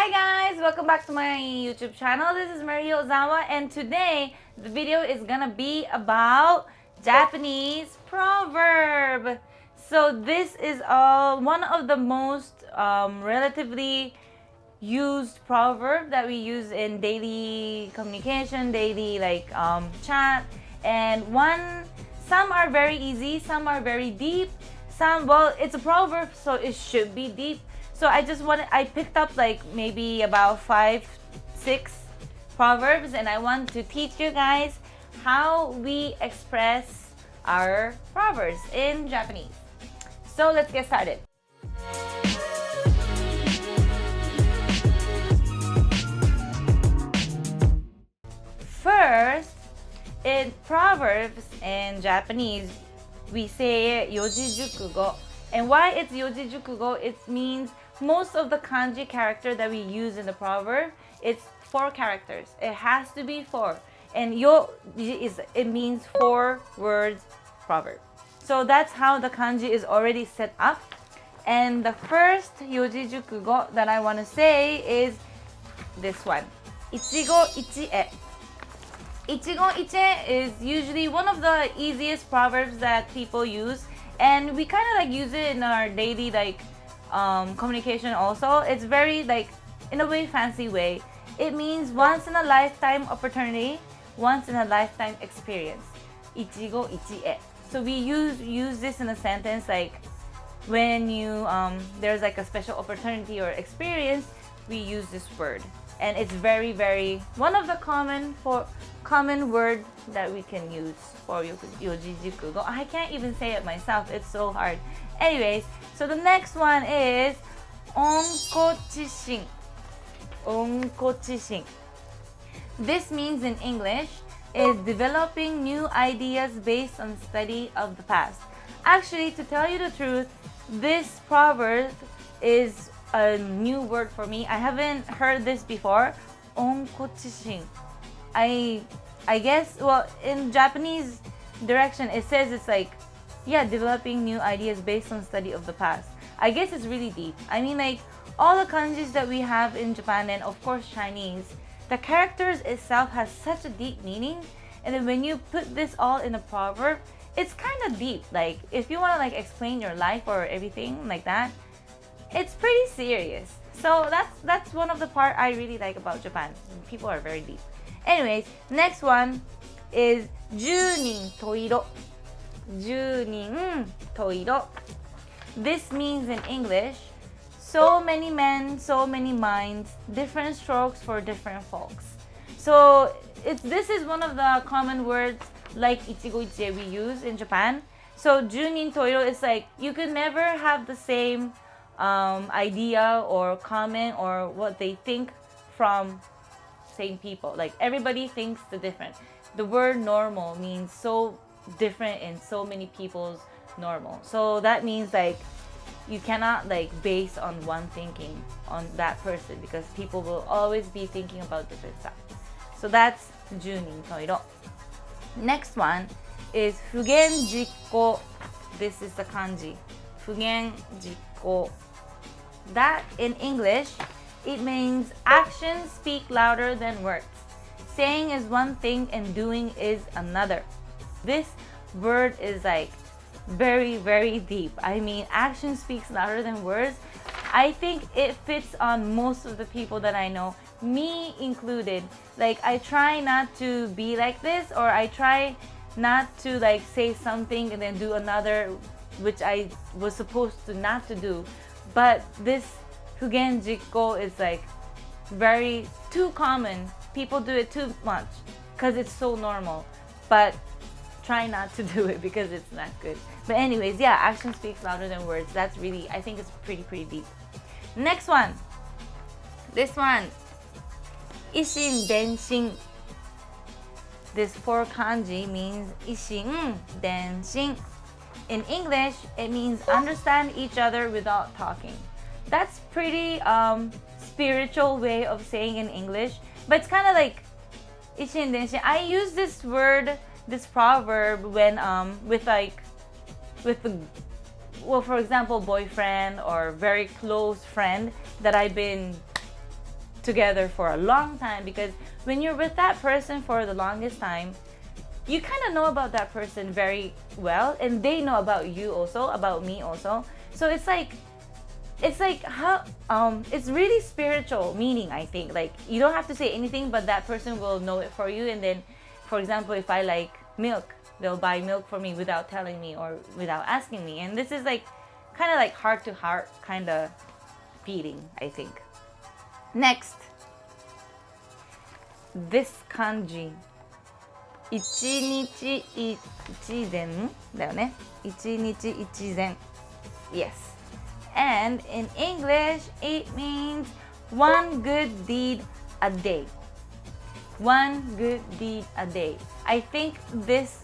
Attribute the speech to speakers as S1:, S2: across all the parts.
S1: Hi guys! Welcome back to my YouTube channel. This is Ozawa, and today the video is gonna be about Japanese proverb. So this is one of the most relatively used proverb that we use in daily communication, daily chat, and some are very easy, some are very deep, well, it's a proverb, so it should be deep. So I picked up like maybe about 5-6 proverbs, and I want to teach you guys how we express our proverbs in Japanese. So let's get started. First, in Proverbs in Japanese, we say yoji Jukugo. And why it's yoji Jukugo, it means most of the kanji character that we use in the proverb, it's 4 characters. It has to be 4. And it means 4 words proverb. So that's how the kanji is already set up. And the first yoji Jukugo that I want to say is this one. Ichigo Ichie. Ichigo Ichie is usually one of the easiest proverbs that people use, and we kind of use it in our daily communication also. It's very in a way fancy way. It means once in a lifetime opportunity, once in a lifetime experience. Ichigo Ichie. So we use this in a sentence when you there's a special opportunity or experience, we use this word. And it's very, very one of the common word that we can use for yoji Jukugo. I can't even say it myself. It's so hard. Anyways, so the next one is onkochishin. Onkochishin. This means in English is developing new ideas based on study of the past. Actually, to tell you the truth, this proverb is a new word for me. I haven't heard this before. Onkochishin. I guess, well, in Japanese direction, it says it's developing new ideas based on study of the past. I guess it's really deep. I mean, all the kanjis that we have in Japan, and of course Chinese, the characters itself has such a deep meaning. And then when you put this all in a proverb, it's kind of deep. If you want to explain your life or everything like that, it's pretty serious. So that's one of the part I really like about Japan. People are very deep. Anyways, next one is junin toiro. Junin toiro. This means in English, so many men, so many minds, different strokes for different folks. So this is one of the common words like Ichigo Ichie we use in Japan. So junin toiro is you could never have the same idea or comment or what they think from same people. Everybody thinks the different. The word normal means so different in so many people's normal. So that means you cannot base on one thinking on that person, because people will always be thinking about different stuff. So that's junin toiro. Next one is fugen jikko. This is the kanji. Fugen jikko. That in English, it means actions speak louder than words. Saying is one thing and doing is another. This word is very, very deep. I mean, action speaks louder than words. I think it fits on most of the people that I know, me included. I try not to be like this, or I try not to say something and then do another, which I was supposed to not to do. But this fugen jikko is very too common. People do it too much because it's so normal. But try not to do it because it's not good. But anyways, yeah, action speaks louder than words. That's really, I think it's pretty deep. Next one. This one. Ishin denshin. This 4 kanji means ishin denshin. In English, it means understand each other without talking. That's pretty spiritual way of saying in English, but it's kind of ishin denshin. I use this word, this proverb when with the for example, boyfriend or very close friend that I've been together for a long time, because when you're with that person for the longest time, you kind of know about that person very well, and they know about you also, about me also. So it's like how it's really spiritual meaning, I think. Like, you don't have to say anything, but that person will know it for you. And then, for example, if I like milk, they'll buy milk for me without telling me or without asking me. And this is like kind of like heart to heart kind of feeling, I think. Next, this kanji, 一日一善だよね。一日一善。Yes. And in English, it means one good deed a day. One good deed a day. I think this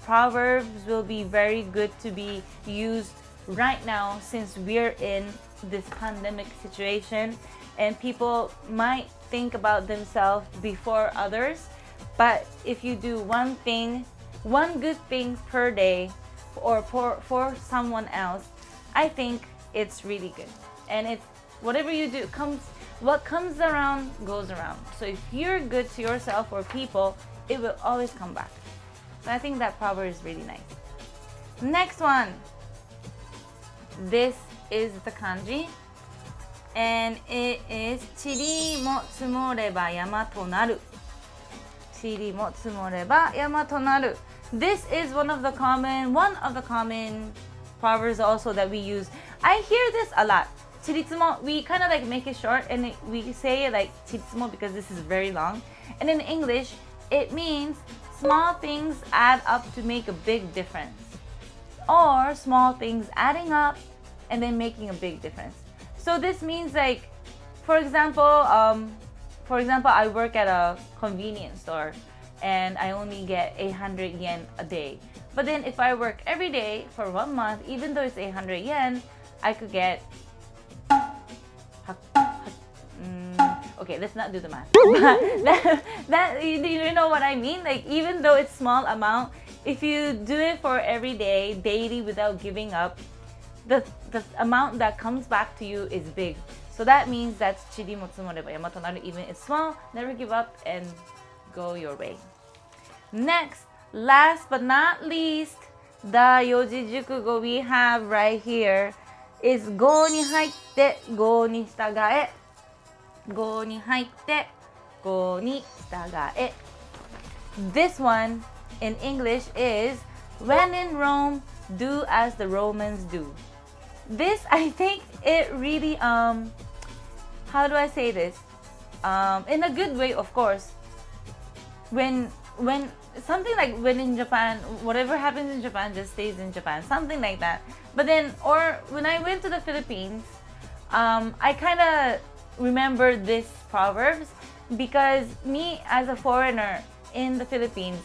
S1: Proverbs will be very good to be used right now, since we're in this pandemic situation and people might think about themselves before others. But if you do one thing, one good thing per day, or for someone else, I think it's really good. And it's whatever you do what comes around goes around. So if you're good to yourself or people, it will always come back. So I think that proverb is really nice. Next one. This is the kanji, and it is 塵も積もれば山となる。塵も積もれば山となる。This is one of the common proverbs also that we use. I hear this a lot. 塵積も, we kind of like make it short, and we say it like 塵積も because this is very long. And in English, it means small things add up to make a big difference, or small things adding up and then making a big difference. So this means, like, for example, I work at a convenience store and I only get 800 yen a day. But then if I work every day for 1 month, even though it's 800 yen, I could get okay, let's not do the math. that you know what I mean? Like, even though it's small amount, if you do it for every day, daily, without giving up, the amount that comes back to you is big. So that means that's 塵も積もれば山となる. Even it's small, never give up and go your way. Next, last but not least, the Yoji Jukugo we have right here is 郷に入って郷に従え。郷に入って郷に従え. This one in English is, when in Rome, do as the Romans do. This, I think it really, how do I say this? In a good way, of course. When something like, when in Japan, whatever happens in Japan just stays in Japan, something like that. But then, or when I went to the Philippines, I kind of remember this Proverbs, because me as a foreigner in the Philippines,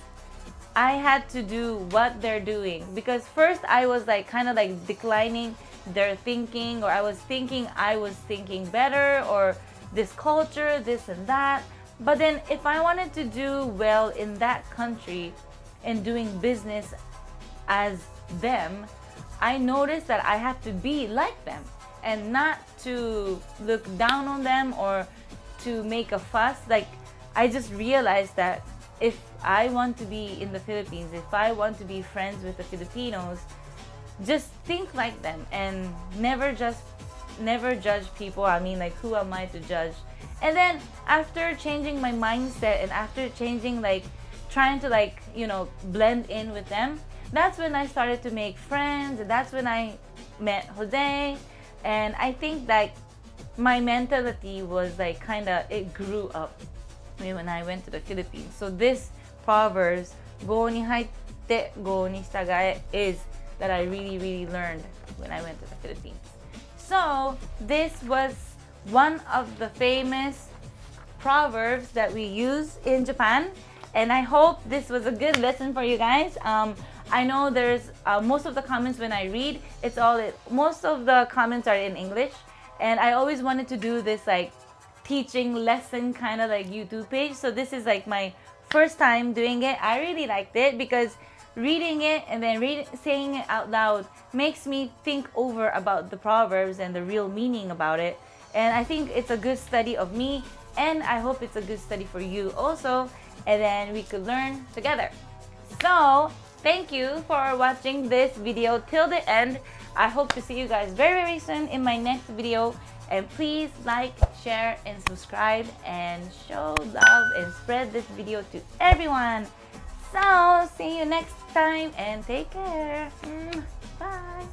S1: I had to do what they're doing, because first I was like kind of like declining their thinking, or I was thinking better, or this culture, this and that. But then if I wanted to do well in that country and doing business as them, I noticed that I have to be like them and not to look down on them or to make a fuss. Like, I just realized that if I want to be in the Philippines, if I want to be friends with the Filipinos, just think like them and never judge people. I mean, like, who am I to judge? And then after changing my mindset and after changing, like, trying to, like, you know, blend in with them, that's when I started to make friends, and that's when I met Jose. And I think that my mentality was like it grew up when I went to the Philippines. So this Proverbs, 郷に入って郷に従え, is that I really learned when I went to the Philippines. So this was one of the famous proverbs that we use in Japan, and I hope this was a good lesson for you guys. I know there's most of the comments when I read, most of the comments are in English, and I always wanted to do this like teaching lesson kind of like YouTube page. So this is like my first time doing it. I really liked it because reading it and then saying it out loud makes me think over about the proverbs and the real meaning about it. And I think it's a good study of me, and I hope it's a good study for you also, and then we could learn together. So thank you for watching this video till the end. I hope to see you guys very, very soon in my next video. And please like, share, and subscribe, and show love and spread this video to everyone. So see you next time and take care. Bye.